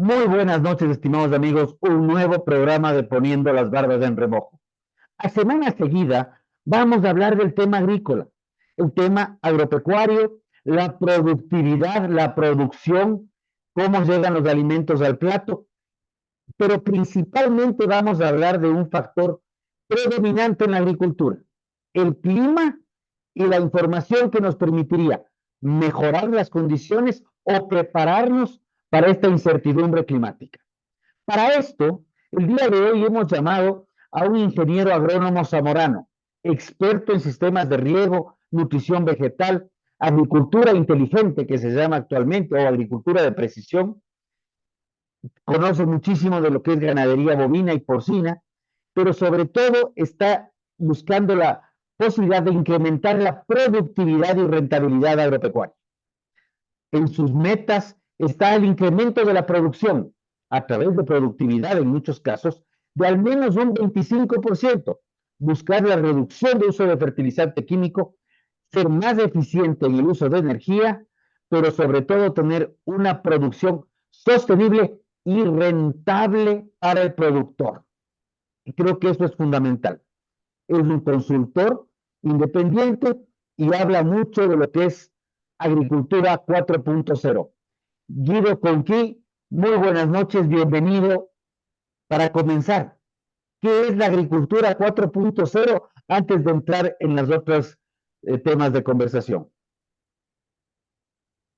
Muy buenas noches, estimados amigos. Un nuevo programa de Poniendo las Barbas en Remojo. A semana seguida vamos a hablar del tema agrícola, el tema agropecuario, la productividad, la producción, cómo llegan los alimentos al plato, pero principalmente vamos a hablar de un factor predominante en la agricultura, el clima y la información que nos permitiría mejorar las condiciones o prepararnos para esta incertidumbre climática. Para esto, el día de hoy hemos llamado a un ingeniero agrónomo zamorano, experto en sistemas de riego, nutrición vegetal, agricultura inteligente, que se llama actualmente, o agricultura de precisión. Conoce muchísimo de lo que es ganadería bovina y porcina, pero sobre todo está buscando la posibilidad de incrementar la productividad y rentabilidad agropecuaria. En sus metas está el incremento de la producción a través de productividad en muchos casos de al menos un 25%, buscar la reducción de uso de fertilizante químico, ser más eficiente en el uso de energía, pero sobre todo tener una producción sostenible y rentable para el productor. Y creo que eso es fundamental. Es un consultor independiente y habla mucho de lo que es agricultura 4.0. Guido Conqui, muy buenas noches, bienvenido. Para comenzar, ¿qué es la agricultura 4.0 antes de entrar en los otros temas de conversación?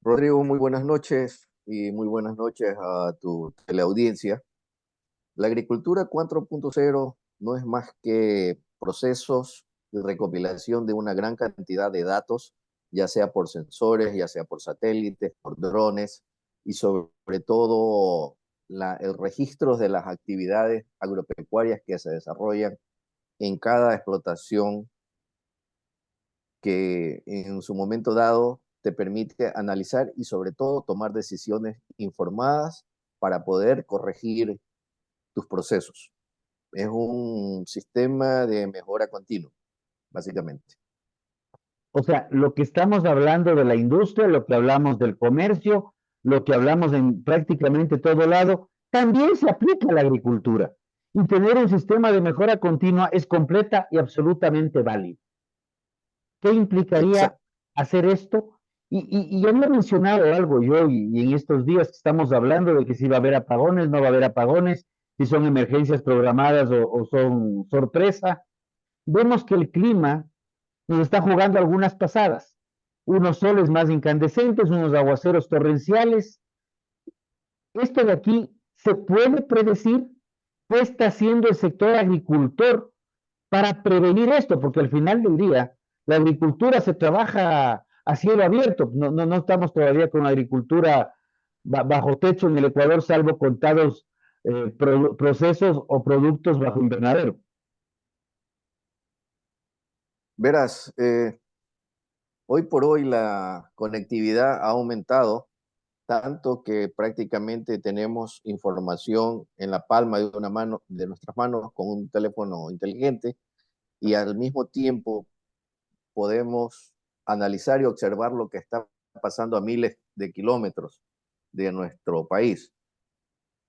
Rodrigo, muy buenas noches y muy buenas noches a tu teleaudiencia. La agricultura 4.0 no es más que procesos de recopilación de una gran cantidad de datos, ya sea por sensores, ya sea por satélites, por drones y sobre todo el registro de las actividades agropecuarias que se desarrollan en cada explotación que en su momento dado te permite analizar y sobre todo tomar decisiones informadas para poder corregir tus procesos. Es un sistema de mejora continua, básicamente. O sea, lo que estamos hablando de la industria, lo que hablamos del comercio, lo que hablamos en prácticamente todo lado, también se aplica a la agricultura. Y tener un sistema de mejora continua es completa y absolutamente válido. ¿Qué implicaría Exacto. hacer esto? Y ya me he mencionado algo yo, y en estos días que estamos hablando de que si va a haber apagones, no va a haber apagones, si son emergencias programadas o son sorpresa. Vemos que el clima nos está jugando algunas pasadas, unos soles más incandescentes, unos aguaceros torrenciales. Esto de aquí se puede predecir qué está haciendo el sector agricultor para prevenir esto, porque al final del día la agricultura se trabaja a cielo abierto, no estamos todavía con la agricultura bajo techo en el Ecuador, salvo contados procesos o productos bajo invernadero. Verás, hoy por hoy la conectividad ha aumentado tanto que prácticamente tenemos información en la palma de una mano, de nuestras manos, con un teléfono inteligente, y al mismo tiempo podemos analizar y observar lo que está pasando a miles de kilómetros de nuestro país.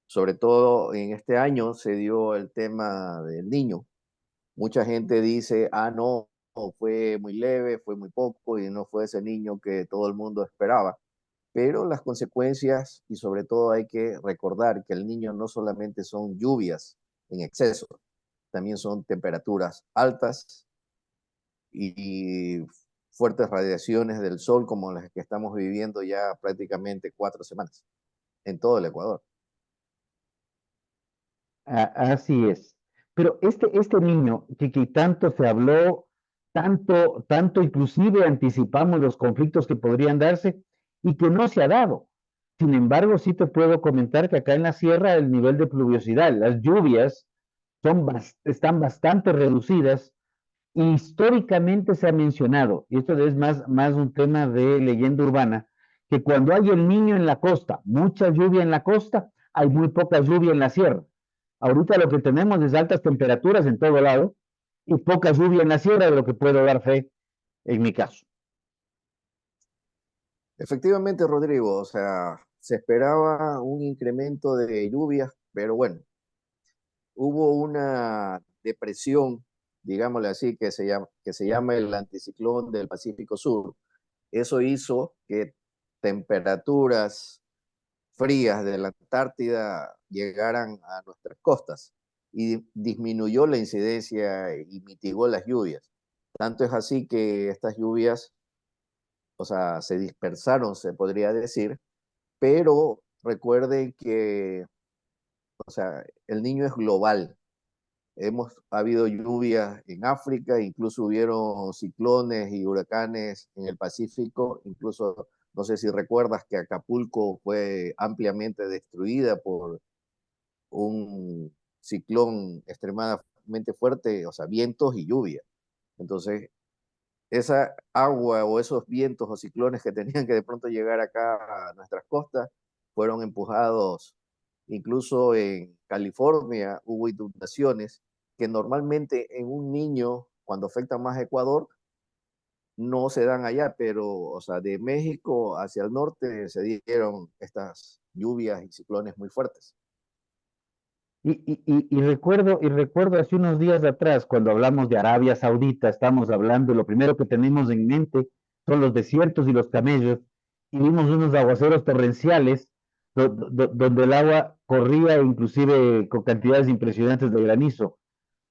Sobre todo en este año se dio el tema del niño. Mucha gente dice, no, fue muy leve, fue muy poco y no fue ese niño que todo el mundo esperaba. Pero las consecuencias, y sobre todo hay que recordar que el niño no solamente son lluvias en exceso, también son temperaturas altas y fuertes radiaciones del sol como las que estamos viviendo ya prácticamente 4 semanas en todo el Ecuador. Así es. Pero este niño que tanto se habló, tanto inclusive anticipamos los conflictos que podrían darse y que no se ha dado. Sin embargo, sí te puedo comentar que acá en la sierra el nivel de pluviosidad, las lluvias están bastante reducidas y históricamente se ha mencionado, y esto es más un tema de leyenda urbana, que cuando hay el niño en la costa, mucha lluvia en la costa, hay muy poca lluvia en la sierra. Ahorita lo que tenemos es altas temperaturas en todo lado y poca lluvia en la sierra, de lo que puedo dar fe en mi caso. Efectivamente, Rodrigo, o sea, se esperaba un incremento de lluvias, pero bueno, hubo una depresión, digámosle así, que se llama el anticiclón del Pacífico Sur. Eso hizo que temperaturas frías de la Antártida llegaran a nuestras costas y disminuyó la incidencia y mitigó las lluvias. Tanto es así que estas lluvias, o sea, se dispersaron, se podría decir, pero recuerden que, o sea, el niño es global. Ha habido lluvias en África, incluso hubieron ciclones y huracanes en el Pacífico, incluso no sé si recuerdas que Acapulco fue ampliamente destruida por un ciclón extremadamente fuerte, o sea, vientos y lluvia. Entonces, esa agua o esos vientos o ciclones que tenían que de pronto llegar acá a nuestras costas fueron empujados. Incluso en California hubo inundaciones que normalmente en un niño, cuando afecta más a Ecuador, no se dan allá, pero, o sea, de México hacia el norte se dieron estas lluvias y ciclones muy fuertes. Y recuerdo hace unos días atrás, cuando hablamos de Arabia Saudita, estamos hablando, lo primero que tenemos en mente son los desiertos y los camellos, y vimos unos aguaceros torrenciales donde el agua corría inclusive con cantidades impresionantes de granizo,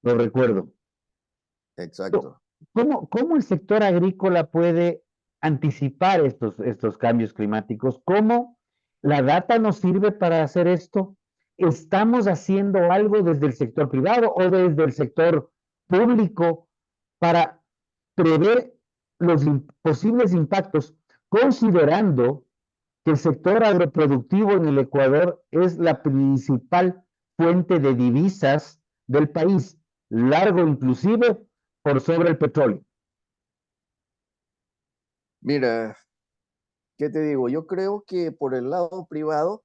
lo recuerdo. Co- Exacto. ¿Cómo el sector agrícola puede anticipar estos cambios climáticos? ¿Cómo la data nos sirve para hacer esto? ¿Estamos haciendo algo desde el sector privado o desde el sector público para prever los posibles impactos, considerando que el sector agroproductivo en el Ecuador es la principal fuente de divisas del país, largo inclusive por sobre el petróleo? Mira, ¿qué te digo? Yo creo que por el lado privado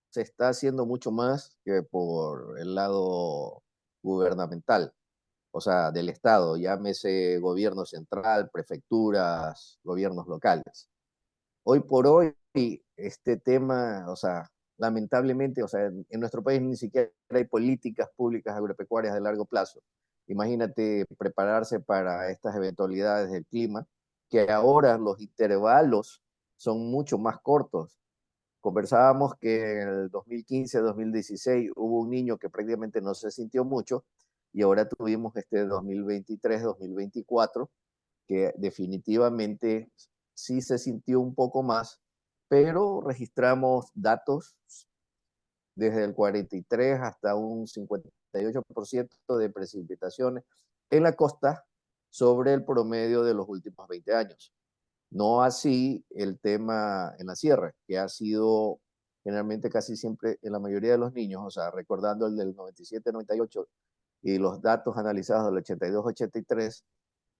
se está haciendo mucho más que por el lado gubernamental, o sea, del Estado, llámese gobierno central, prefecturas, gobiernos locales. Hoy por hoy, este tema, o sea, lamentablemente, o sea, en nuestro país ni siquiera hay políticas públicas agropecuarias de largo plazo. Imagínate prepararse para estas eventualidades del clima, que ahora los intervalos son mucho más cortos. Conversábamos que en el 2015-2016 hubo un niño que prácticamente no se sintió mucho y ahora tuvimos este 2023-2024 que definitivamente sí se sintió un poco más, pero registramos datos desde el 43 hasta un 58% de precipitaciones en la costa sobre el promedio de los últimos 20 años. No así el tema en la sierra, que ha sido generalmente casi siempre en la mayoría de los niños, o sea, recordando el del 97-98 y los datos analizados del 82-83,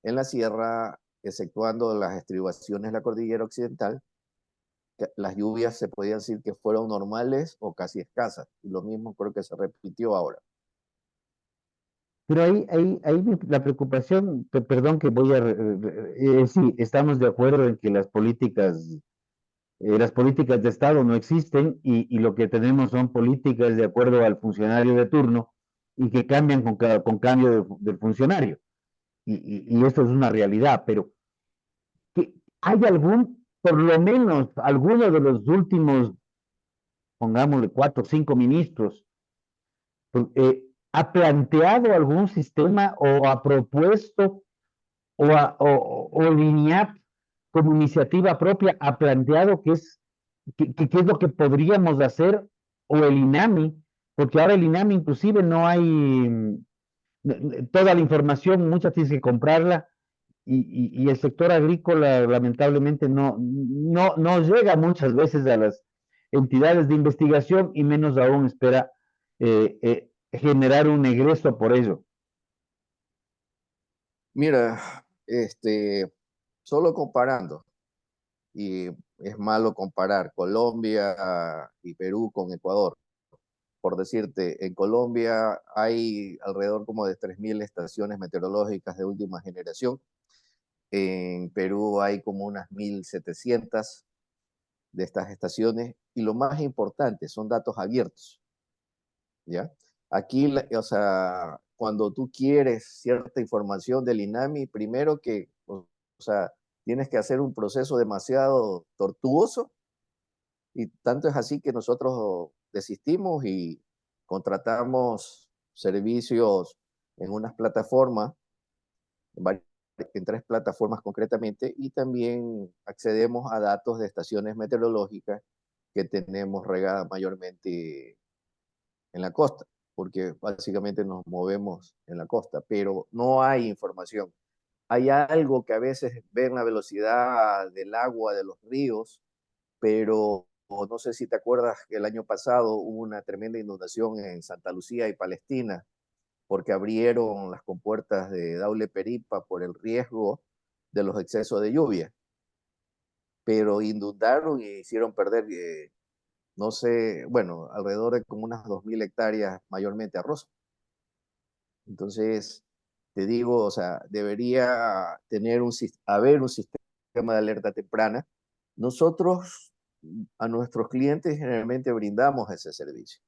en la sierra, exceptuando las estribaciones de la cordillera occidental, las lluvias se podían decir que fueron normales o casi escasas. Y lo mismo creo que se repitió ahora. Pero ahí la preocupación, perdón que voy a... sí, estamos de acuerdo en que las políticas de Estado no existen y lo que tenemos son políticas de acuerdo al funcionario de turno y que cambian con cambio del funcionario. Y esto es una realidad, pero ¿hay por lo menos, alguno de los últimos, pongámosle, 4 o 5 ministros, ha planteado algún sistema o ha propuesto o el INIAP como iniciativa propia ha planteado qué es lo que podríamos hacer, o el INAMI, porque ahora el INAMI inclusive no hay toda la información, muchas tienes que comprarla, y el sector agrícola lamentablemente no llega muchas veces a las entidades de investigación y menos aún espera generar un egreso por ello. Mira, solo comparando, y es malo comparar Colombia y Perú con Ecuador. Por decirte, en Colombia hay alrededor como de 3.000 estaciones meteorológicas de última generación. En Perú hay como unas 1.700. de estas estaciones y lo más importante, son datos abiertos, ¿ya? Aquí, o sea, cuando tú quieres cierta información del INAMI, primero que, o sea, tienes que hacer un proceso demasiado tortuoso y tanto es así que nosotros desistimos y contratamos servicios en unas plataformas, en tres plataformas concretamente, y también accedemos a datos de estaciones meteorológicas que tenemos regadas mayormente en la costa, porque básicamente nos movemos en la costa, pero no hay información. Hay algo que a veces ven la velocidad del agua de los ríos, pero no sé si te acuerdas que el año pasado hubo una tremenda inundación en Santa Lucía y Palestina, porque abrieron las compuertas de Daule Peripa por el riesgo de los excesos de lluvia, pero inundaron y hicieron perder, no sé, bueno, alrededor de como unas 2.000 hectáreas, mayormente arroz. Entonces, te digo, o sea, debería haber un sistema de alerta temprana. Nosotros a nuestros clientes generalmente brindamos ese servicio,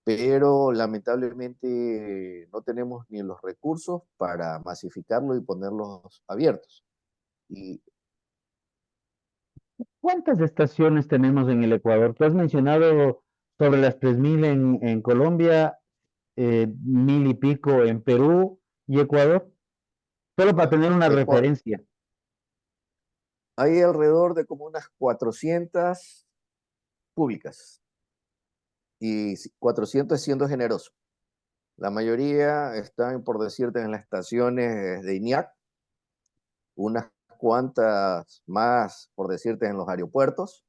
pero lamentablemente no tenemos ni los recursos para masificarlo y ponerlos abiertos. Y ¿Cuántas estaciones tenemos en el Ecuador? Tú has mencionado sobre las 3.000 en Colombia, 1.000 y pico en Perú y Ecuador, solo para tener una Ecuador, referencia. hay alrededor de como unas 400 públicas y 400 siendo generoso. La mayoría están, por decirte, en las estaciones de INIAC, unas cuantas más, por decirte, en los aeropuertos.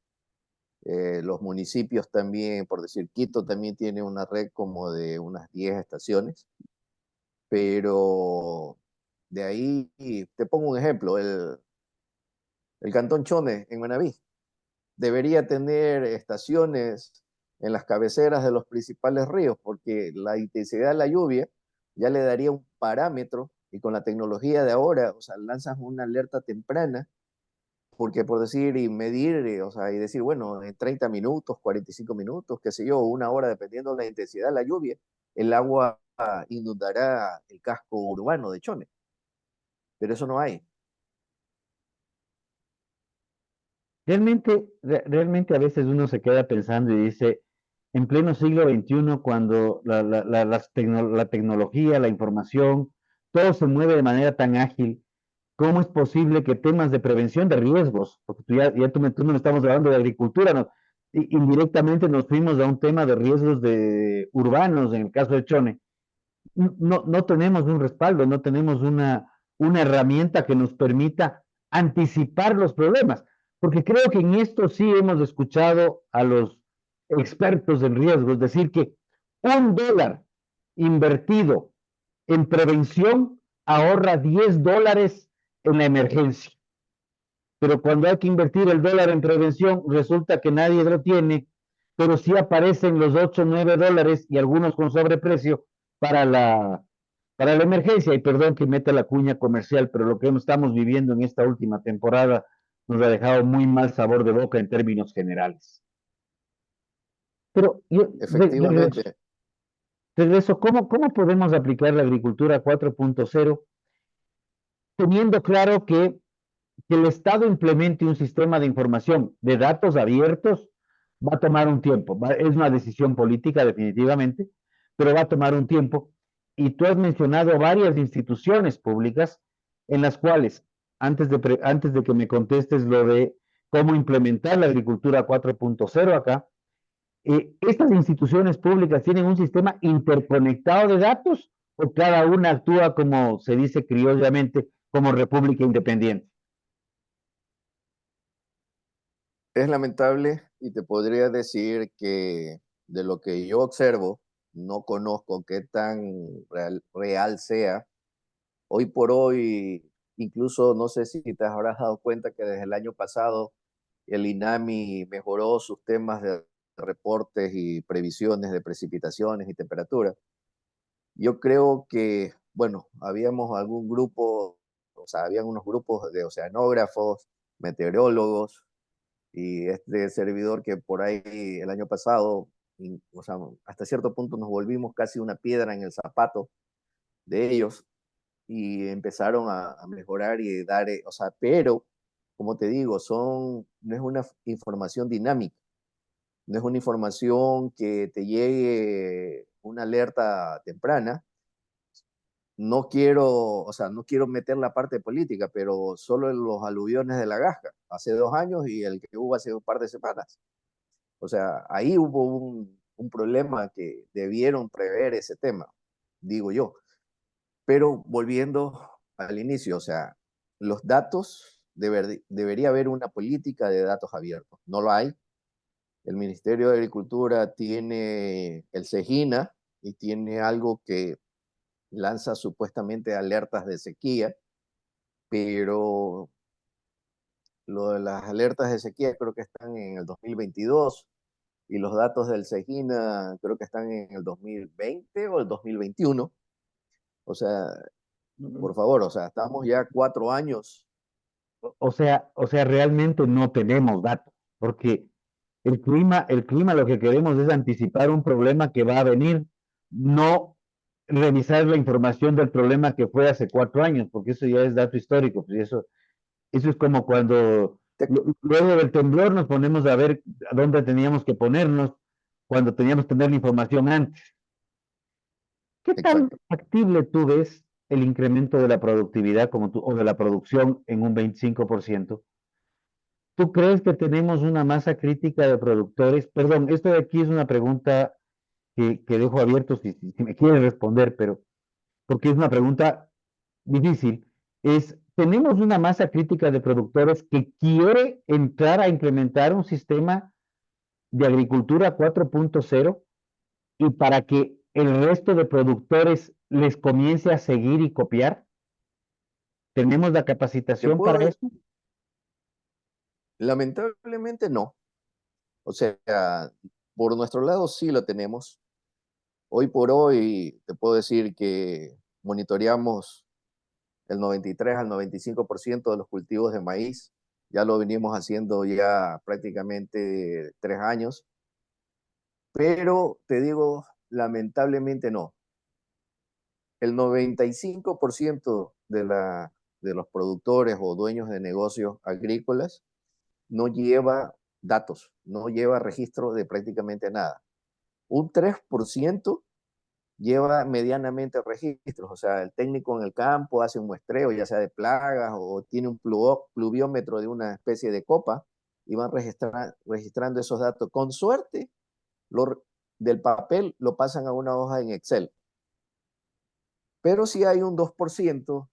Los municipios también, por decir, Quito también tiene una red como de unas 10 estaciones, pero de ahí, te pongo un ejemplo, el Cantón Chone en Manabí debería tener estaciones en las cabeceras de los principales ríos, porque la intensidad de la lluvia ya le daría un parámetro y con la tecnología de ahora, o sea, lanzas una alerta temprana, porque por decir y medir, o sea, y decir, bueno, en 30 minutos, 45 minutos, qué sé yo, una hora, dependiendo de la intensidad de la lluvia, el agua inundará el casco urbano de Chone, pero eso no hay. Realmente a veces uno se queda pensando y dice, en pleno siglo XXI, cuando la tecnología, la información, todo se mueve de manera tan ágil, ¿cómo es posible que temas de prevención de riesgos, porque tú no estamos hablando de agricultura, no, indirectamente nos fuimos a un tema de riesgos urbanos, en el caso de Chone, no tenemos un respaldo, no tenemos una herramienta que nos permita anticipar los problemas, porque creo que en esto sí hemos escuchado a los expertos en riesgos decir que $1 invertido en prevención ahorra $10 en la emergencia. Pero cuando hay que invertir el dólar en prevención, resulta que nadie lo tiene, pero sí aparecen los 8 9 dólares y algunos con sobreprecio para para la emergencia. Y perdón que meta la cuña comercial, pero lo que estamos viviendo en esta última temporada nos ha dejado muy mal sabor de boca en términos generales. Pero yo Efectivamente, regreso, ¿cómo podemos aplicar la agricultura 4.0 teniendo claro que el Estado implemente un sistema de información de datos abiertos va a tomar un tiempo. Es una decisión política definitivamente, pero va a tomar un tiempo. Y tú has mencionado varias instituciones públicas en las cuales, antes de que me contestes lo de cómo implementar la agricultura 4.0 acá, ¿estas instituciones públicas tienen un sistema interconectado de datos o cada una actúa como se dice criollamente, como república independiente? es lamentable y te podría decir que de lo que yo observo, no conozco qué tan real sea. Hoy por hoy, incluso no sé si te habrás dado cuenta que desde el año pasado el INAMI mejoró sus temas de reportes y previsiones de precipitaciones y temperatura. Yo creo que, bueno, habíamos algún grupo, o sea, habían unos grupos de oceanógrafos, meteorólogos, y este servidor que por ahí el año pasado, o sea, hasta cierto punto nos volvimos casi una piedra en el zapato de ellos y empezaron a mejorar y dar, o sea, pero, como te digo, no es una información dinámica, no es una información que te llegue una alerta temprana. No quiero, o sea, no quiero meter la parte política, pero solo en los aluviones de la Gasca, hace 2 años y el que hubo hace un par de semanas. O sea, ahí hubo un problema que debieron prever ese tema, digo yo. Pero volviendo al inicio, o sea, los datos, debería haber una política de datos abiertos. No lo hay. El Ministerio de Agricultura tiene el SEGINA y tiene algo que lanza supuestamente alertas de sequía, pero lo de las alertas de sequía creo que están en el 2022 y los datos del SEGINA creo que están en el 2020 o el 2021. O sea, por favor, o sea, estamos ya 4 años. O sea, realmente no tenemos datos, porque el clima lo que queremos es anticipar un problema que va a venir, no revisar la información del problema que fue hace 4 años, porque eso ya es dato histórico, pues, y eso es como cuando Te- luego del temblor nos ponemos a ver a dónde teníamos que ponernos cuando teníamos que tener la información antes. ¿Qué tan Exacto. factible tú ves el incremento de la productividad o de la producción en un 25%? ¿Tú crees que tenemos una masa crítica de productores? Perdón, esto de aquí es una pregunta que dejo abierto si me quieres responder, pero porque es una pregunta difícil. ¿Tenemos una masa crítica de productores que quiere entrar a implementar un sistema de agricultura 4.0 y para que el resto de productores les comience a seguir y copiar? ¿Tenemos la Te capacitación para puedo, eso? lamentablemente no. O sea, por nuestro lado sí lo tenemos. Hoy por hoy te puedo decir que monitoreamos el 93 al 95% de los cultivos de maíz. Ya lo venimos haciendo ya prácticamente 3 años, pero te digo, lamentablemente no. El 95% de los productores o dueños de negocios agrícolas no lleva datos, no lleva registro de prácticamente nada. Un 3% lleva medianamente registros, o sea, el técnico en el campo hace un muestreo, ya sea de plagas o tiene un pluviómetro de una especie de copa y van registrando esos datos. Con suerte, lo, del papel lo pasan a una hoja en Excel, pero si hay un 2%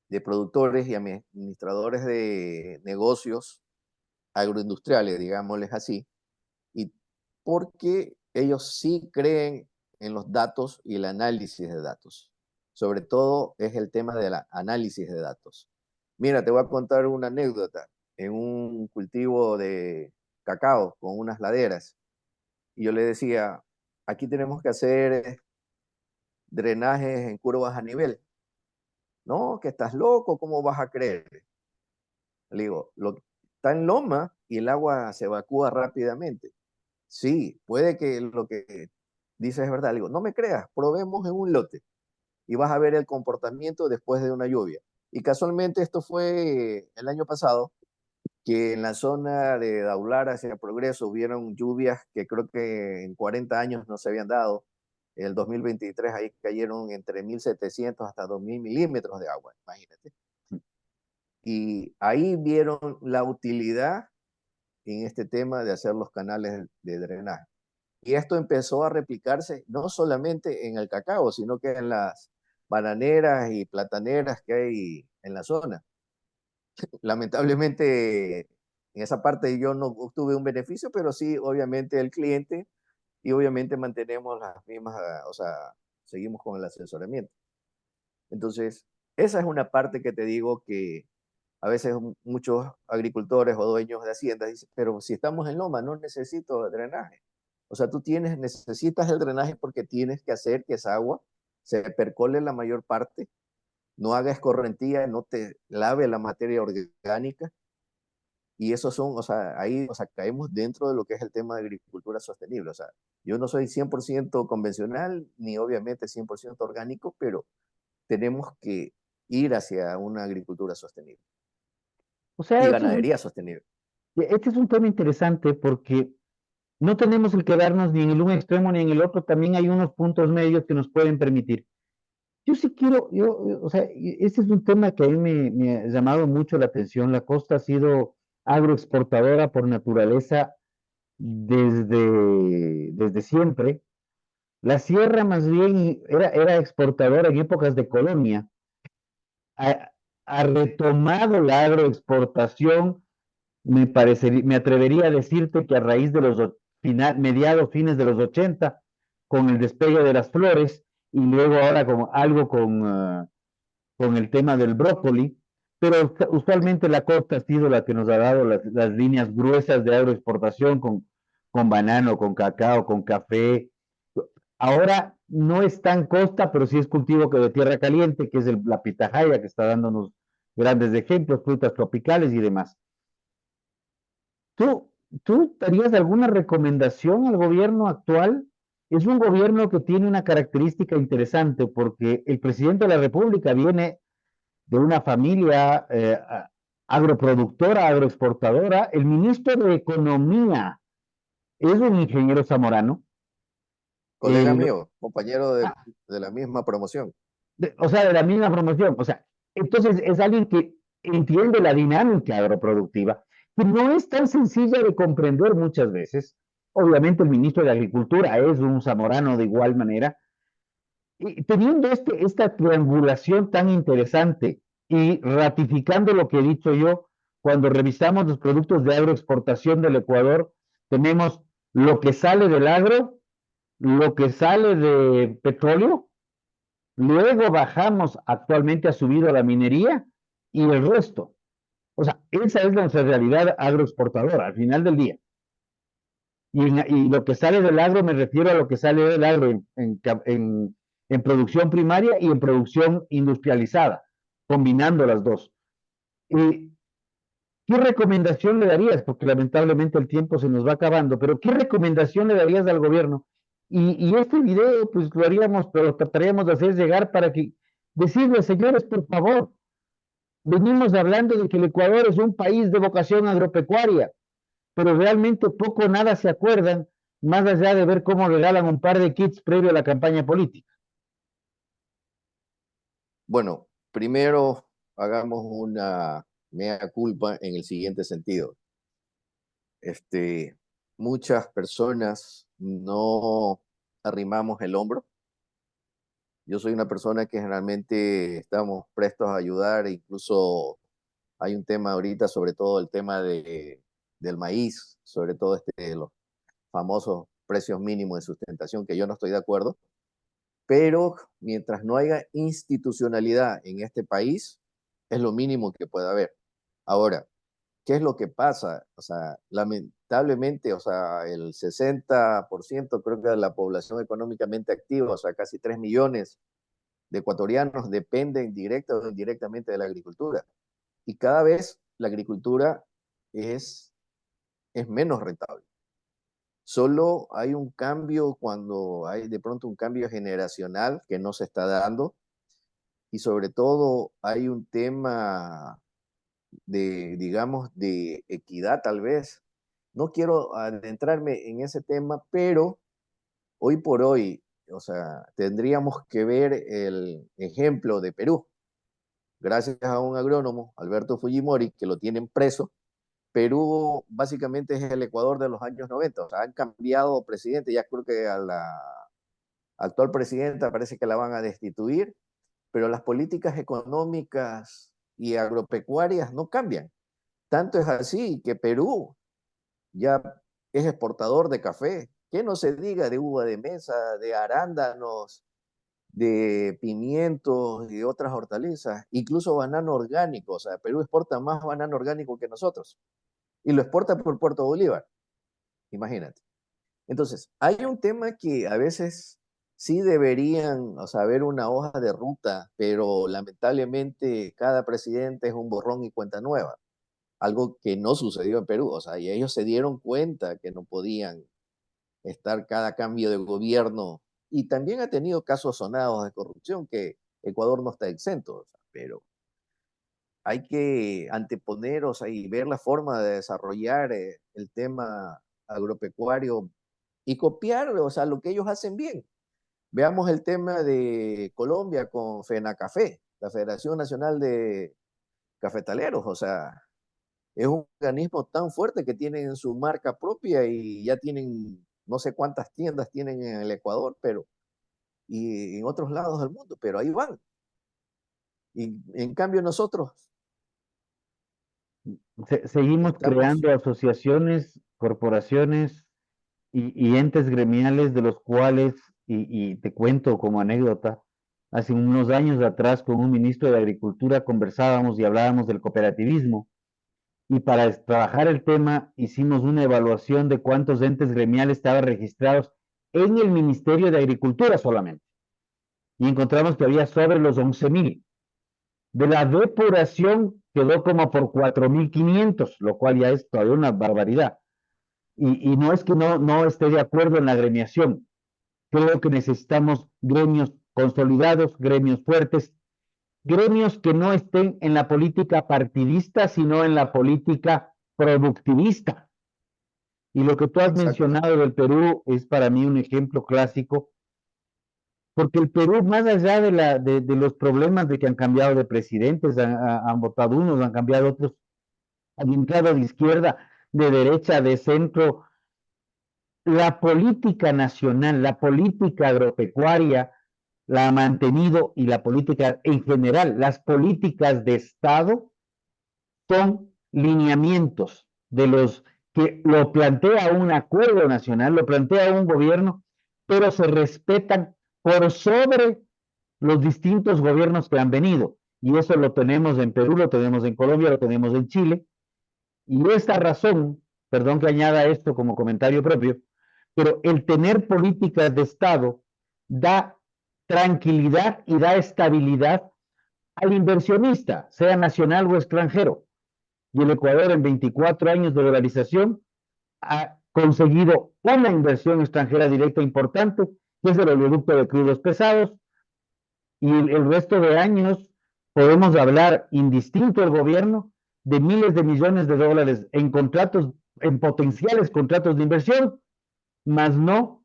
de productores y administradores de negocios agroindustriales, digámosles así, y porque ellos sí creen en los datos y el análisis de datos. Sobre todo es el tema del análisis de datos. Mira, te voy a contar una anécdota. En un cultivo de cacao con unas laderas, y yo le decía, aquí tenemos que hacer drenajes en curvas a nivel. No, que estás loco, ¿cómo vas a creer? Le digo, está en loma y el agua se evacúa rápidamente. Sí, puede que lo que dices es verdad. Le digo, no me creas, probemos en un lote y vas a ver el comportamiento después de una lluvia. Y casualmente esto fue el año pasado, que en la zona de Daular hacia Progreso hubieron lluvias que creo que en 40 años no se habían dado. En el 2023 ahí cayeron entre 1.700 hasta 2.000 milímetros de agua, imagínate. Y ahí vieron la utilidad en este tema de hacer los canales de drenaje. Y esto empezó a replicarse no solamente en el cacao, sino que en las bananeras y plataneras que hay en la zona. Lamentablemente, en esa parte yo no obtuve un beneficio, pero sí, obviamente, el cliente y obviamente mantenemos las mismas, o sea, seguimos con el asesoramiento. Entonces, esa es una parte que te digo que a veces muchos agricultores o dueños de haciendas dicen, pero si estamos en loma, no necesito drenaje. O sea, necesitas el drenaje porque tienes que hacer que esa agua se percole la mayor parte, no haga escorrentía, no te lave la materia orgánica Y esos son, o sea, ahí, o sea, caemos dentro de lo que es el tema de agricultura sostenible. O sea, yo no soy 100% convencional, ni obviamente 100% orgánico, pero tenemos que ir hacia una agricultura sostenible O sea, y ganadería sostenible. este es un tema interesante porque no tenemos el quedarnos ni en el un extremo ni en el otro, también hay unos puntos medios que nos pueden permitir. Yo sí quiero, o sea, este es un tema que a mí me ha llamado mucho la atención. La costa ha sido agroexportadora por naturaleza desde siempre. La sierra más bien era exportadora en épocas de colonia. Ha, ha retomado la agroexportación, me atrevería a decirte que a raíz de los mediados, fines de los 80, con el despegue de las flores, y luego ahora como algo con el tema del brócoli, pero usualmente la costa ha sido la que nos ha dado las líneas gruesas de agroexportación con banano, con cacao, con café. Ahora no es tan costa, pero sí es cultivo que de tierra caliente, que es la pitahaya, que está dándonos grandes ejemplos, frutas tropicales y demás. ¿Tú, ¿Tú darías alguna recomendación al gobierno actual? Es un gobierno que tiene una característica interesante porque el presidente de la República viene de una familia agroproductora, agroexportadora. El ministro de Economía es un ingeniero zamorano. Colega Lo, mío, compañero ah, de la misma promoción. o sea, de la misma promoción. O sea, entonces es alguien que entiende la dinámica agroproductiva, que no es tan sencilla de comprender muchas veces. Obviamente el ministro de Agricultura es un zamorano de igual manera. Y teniendo esta triangulación tan interesante y ratificando lo que he dicho yo, cuando revisamos los productos de agroexportación del Ecuador, tenemos lo que sale del agro, lo que sale de petróleo, luego bajamos, actualmente ha subido la minería y el resto. O sea, esa es nuestra realidad agroexportadora al final del día. Y lo que sale del agro, me refiero a lo que sale del agro en producción primaria y en producción industrializada, combinando las dos. ¿Qué recomendación le darías? Porque lamentablemente el tiempo se nos va acabando, pero ¿qué recomendación le darías al gobierno? Y este video, pues lo haríamos, pero lo trataríamos de hacer llegar para que decirles, señores, por favor, venimos hablando de que el Ecuador es un país de vocación agropecuaria, pero realmente poco o nada se acuerdan, más allá de ver cómo regalan un par de kits previo a la campaña política. Bueno, primero hagamos una mea culpa en el siguiente sentido. Este, muchas personas no arrimamos el hombro. Yo soy una persona que generalmente estamos prestos a ayudar, e incluso hay un tema ahorita, sobre todo el tema del maíz, sobre todo los famosos precios mínimos de sustentación, que yo no estoy de acuerdo, pero mientras no haya institucionalidad en este país, es lo mínimo que puede haber. Ahora, ¿qué es lo que pasa? O sea, lamentablemente, o sea, el 60% creo que de la población económicamente activa, o sea, casi 3 millones de ecuatorianos dependen directa o indirectamente de la agricultura. Y cada vez la agricultura es, es menos rentable. Solo hay un cambio cuando hay de pronto un cambio generacional que no se está dando y sobre todo hay un tema de, digamos, de equidad tal vez. No quiero adentrarme en ese tema, pero hoy por hoy, o sea, tendríamos que ver el ejemplo de Perú. Gracias a un agrónomo, Alberto Fujimori, que lo tienen preso, Perú básicamente es el Ecuador de los años 90. O sea, han cambiado presidente, ya creo que a la actual presidenta parece que la van a destituir, pero las políticas económicas y agropecuarias no cambian. Tanto es así que Perú ya es exportador de café. Que no se diga de uva de mesa, de arándanos, de pimientos y otras hortalizas, incluso banano orgánico. O sea, Perú exporta más banano orgánico que nosotros y lo exporta por Puerto Bolívar, imagínate. Entonces, hay un tema que a veces sí deberían, o sea, haber una hoja de ruta, pero lamentablemente cada presidente es un borrón y cuenta nueva. algo que no sucedió en Perú. O sea, y ellos se dieron cuenta que no podían estar cada cambio de gobierno. Y también ha tenido casos sonados de corrupción que Ecuador no está exento, o sea, pero hay que anteponer, o sea, y ver la forma de desarrollar el tema agropecuario y copiar, o sea, lo que ellos hacen bien. Veamos el tema de Colombia con FENACAFé, la Federación Nacional de Cafetaleros, o sea, es un organismo tan fuerte que tienen su marca propia y ya tienen no sé cuántas tiendas tienen en el Ecuador, pero y en otros lados del mundo, pero ahí van. Y en cambio nosotros Seguimos estamos, creando asociaciones, corporaciones y entes gremiales de los cuales, y te cuento como anécdota, hace unos años atrás con un ministro de Agricultura conversábamos y hablábamos del cooperativismo y para trabajar el tema hicimos una evaluación de cuántos entes gremiales estaban registrados en el Ministerio de Agricultura solamente y encontramos que había sobre los 11.000. De la depuración quedó como por 4.500, lo cual ya es todavía una barbaridad. Y no es que no esté de acuerdo en la gremiación. Creo que necesitamos gremios consolidados, gremios fuertes, gremios que no estén en la política partidista, sino en la política productivista. Y lo que tú has exacto, mencionado del Perú es para mí un ejemplo clásico, porque el Perú, más allá de los problemas de que han cambiado de presidentes, han votado unos, han cambiado otros, han entrado de izquierda, de derecha, de centro, la política nacional, la política agropecuaria la ha mantenido y la política en general, las políticas de Estado son lineamientos de los que lo plantea un acuerdo nacional, lo plantea un gobierno, pero se respetan por sobre los distintos gobiernos que han venido. Y eso lo tenemos en Perú, lo tenemos en Colombia, lo tenemos en Chile. Y esta razón, perdón que añada esto como comentario propio, pero el tener políticas de Estado da tranquilidad y da estabilidad al inversionista, sea nacional o extranjero. Y el Ecuador en 24 años de dolarización ha conseguido una inversión extranjera directa importante, que es el oleoducto de crudos pesados, y el resto de años podemos hablar, indistinto el gobierno, de miles de millones de dólares en contratos, en potenciales contratos de inversión, más no,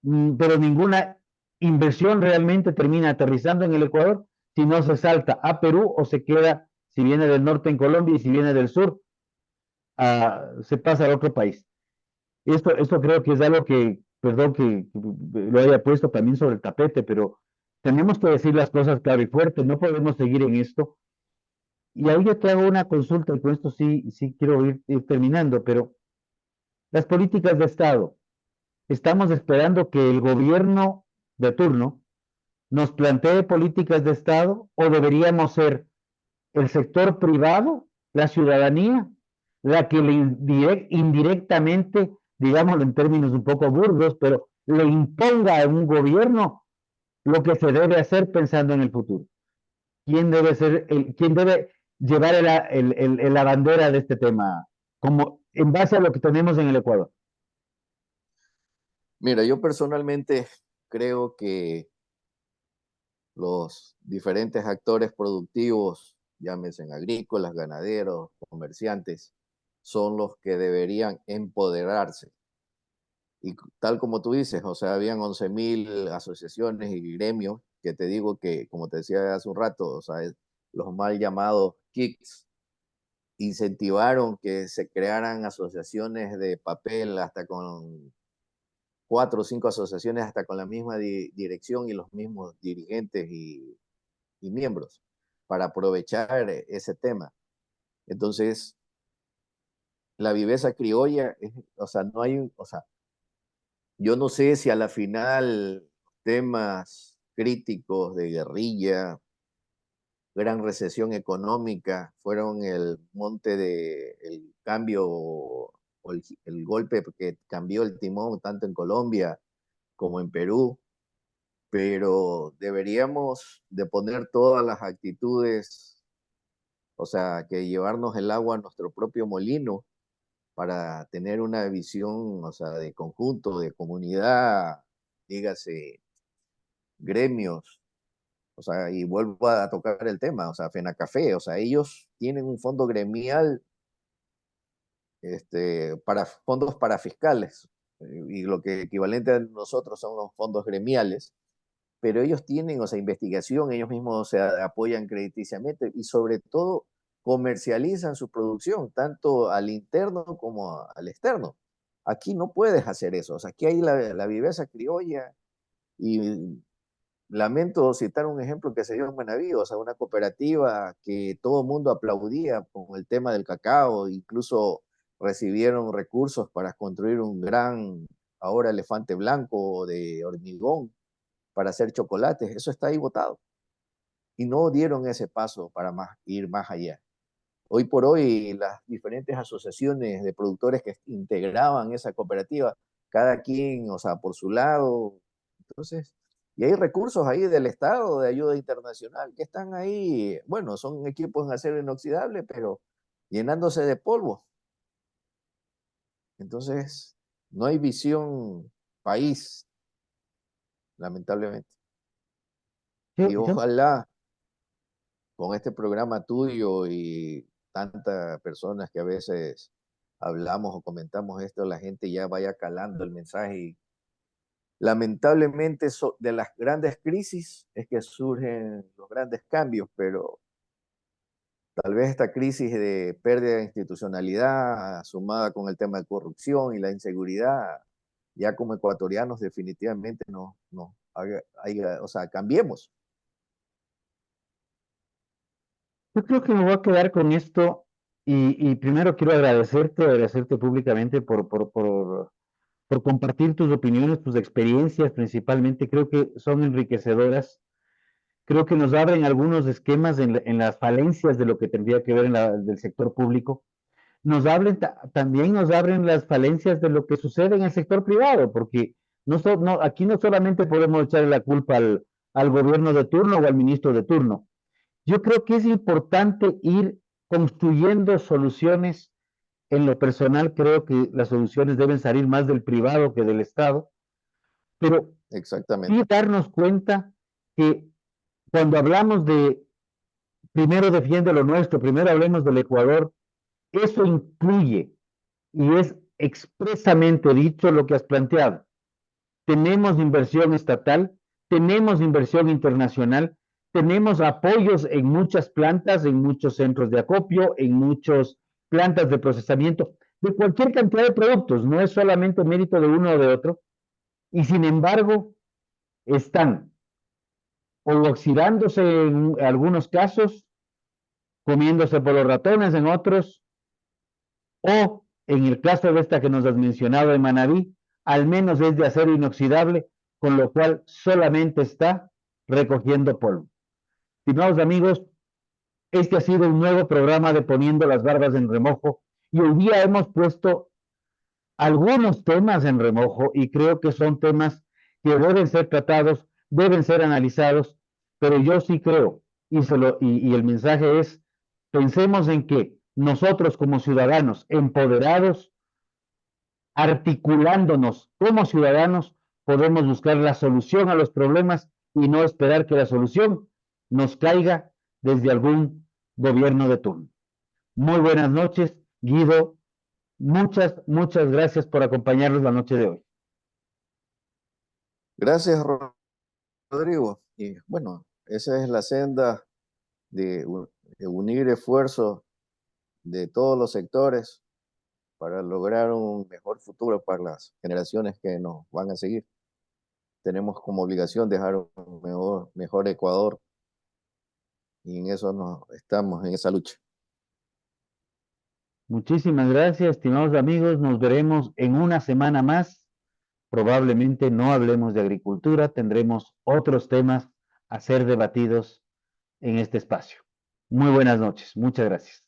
pero ninguna inversión realmente termina aterrizando en el Ecuador si no se salta a Perú o se queda, si viene del norte en Colombia y si viene del sur, se pasa al otro país. Esto creo que es algo que, perdón que lo haya puesto también sobre el tapete, pero tenemos que decir las cosas claro y fuerte, no podemos seguir en esto. Y ahí yo te hago una consulta, y con esto sí quiero ir terminando, pero las políticas de Estado, estamos esperando que el gobierno de turno nos plantee políticas de Estado o deberíamos ser el sector privado, la ciudadanía, la que le indirectamente, digámoslo en términos un poco burdos, pero le imponga a un gobierno lo que se debe hacer pensando en el futuro. ¿Quién debe ser quién debe llevar la bandera de este tema, como en base a lo que tenemos en el Ecuador? mira, yo personalmente creo que los diferentes actores productivos, llámese agrícolas, ganaderos, comerciantes, son los que deberían empoderarse. Y tal como tú dices, o sea, habían 11.000 asociaciones y gremios que te digo que, como te decía hace un rato, o sea, los mal llamados KICs incentivaron que se crearan asociaciones de papel hasta con 4 o 5 asociaciones, hasta con la misma dirección y los mismos dirigentes y miembros para aprovechar ese tema. Entonces, la viveza criolla, o sea, no hay, o sea, yo no sé si a la final temas críticos de guerrilla, gran recesión económica, fueron el monte de el cambio o el golpe que cambió el timón tanto en Colombia como en Perú, pero deberíamos de poner todas las actitudes O sea, que llevarnos el agua a nuestro propio molino para tener una visión, o sea, de conjunto, de comunidad, dígase, gremios, o sea, y vuelvo a tocar el tema, o sea, FENACAFE, o sea, ellos tienen un fondo gremial para fondos para fiscales, y lo que equivalente a nosotros son los fondos gremiales, pero ellos tienen, o sea, investigación, ellos mismos se apoyan crediticiamente y sobre todo comercializan su producción, tanto al interno como al externo. Aquí no puedes hacer eso, o sea, aquí hay la viveza criolla y lamento citar un ejemplo que se dio en Manaví, o sea, una cooperativa que todo el mundo aplaudía con el tema del cacao, incluso recibieron recursos para construir un gran, ahora elefante blanco de hormigón para hacer chocolates. Eso está ahí botado. Y no dieron ese paso para ir más allá. Hoy por hoy, las diferentes asociaciones de productores que integraban esa cooperativa, cada quien, o sea, por su lado. Entonces, y hay recursos ahí del Estado de ayuda internacional que están ahí, bueno, son equipos en acero inoxidable, pero llenándose de polvo. Entonces, no hay visión país, lamentablemente. Y Yo ojalá con este programa tuyo y tantas personas que a veces hablamos o comentamos esto, la gente ya vaya calando el mensaje. Y lamentablemente de las grandes crisis es que surgen los grandes cambios, pero tal vez esta crisis de pérdida de institucionalidad sumada con el tema de corrupción y la inseguridad, ya como ecuatorianos definitivamente no o sea, cambiemos. creo que me voy a quedar con esto y primero quiero agradecerte públicamente por compartir tus opiniones, tus experiencias principalmente. Creo que son enriquecedoras. Creo que nos abren algunos esquemas en las falencias de lo que tendría que ver del sector público. También nos abren las falencias de lo que sucede en el sector privado, porque aquí no solamente podemos echarle la culpa al gobierno de turno o al ministro de turno. Yo creo que es importante ir construyendo soluciones. En lo personal, creo que las soluciones deben salir más del privado que del Estado, pero sí Exactamente. darnos cuenta que cuando hablamos de primero defiende lo nuestro, primero hablemos del Ecuador, eso incluye y es expresamente dicho lo que has planteado. Tenemos inversión estatal, tenemos inversión internacional, tenemos apoyos en muchas plantas, en muchos centros de acopio, en muchas plantas de procesamiento, de cualquier cantidad de productos, no es solamente mérito de uno o de otro, y sin embargo están o oxidándose en algunos casos, comiéndose por los ratones en otros, o en el caso de esta que nos has mencionado de Manaví, al menos es de acero inoxidable, con lo cual solamente está recogiendo polvo. Estimados amigos, este ha sido un nuevo programa de Poniendo las Barbas en Remojo y hoy día hemos puesto algunos temas en remojo y creo que son temas que deben ser tratados, deben ser analizados, pero yo sí creo, y el mensaje es, pensemos en que nosotros como ciudadanos empoderados, articulándonos como ciudadanos, podemos buscar la solución a los problemas y no esperar que la solución nos caiga desde algún gobierno de turno. Muy buenas noches, Guido. Muchas gracias por acompañarnos la noche de hoy. Gracias, Rodrigo. Y bueno, esa es la senda de, de unir esfuerzos de todos los sectores para lograr un mejor futuro para las generaciones que nos van a seguir. Tenemos como obligación dejar un mejor Ecuador y en eso nos estamos, en esa lucha. Muchísimas gracias, estimados amigos. Nos veremos en una semana más. Probablemente no hablemos de agricultura, tendremos otros temas a ser debatidos en este espacio. Muy buenas noches. Muchas gracias.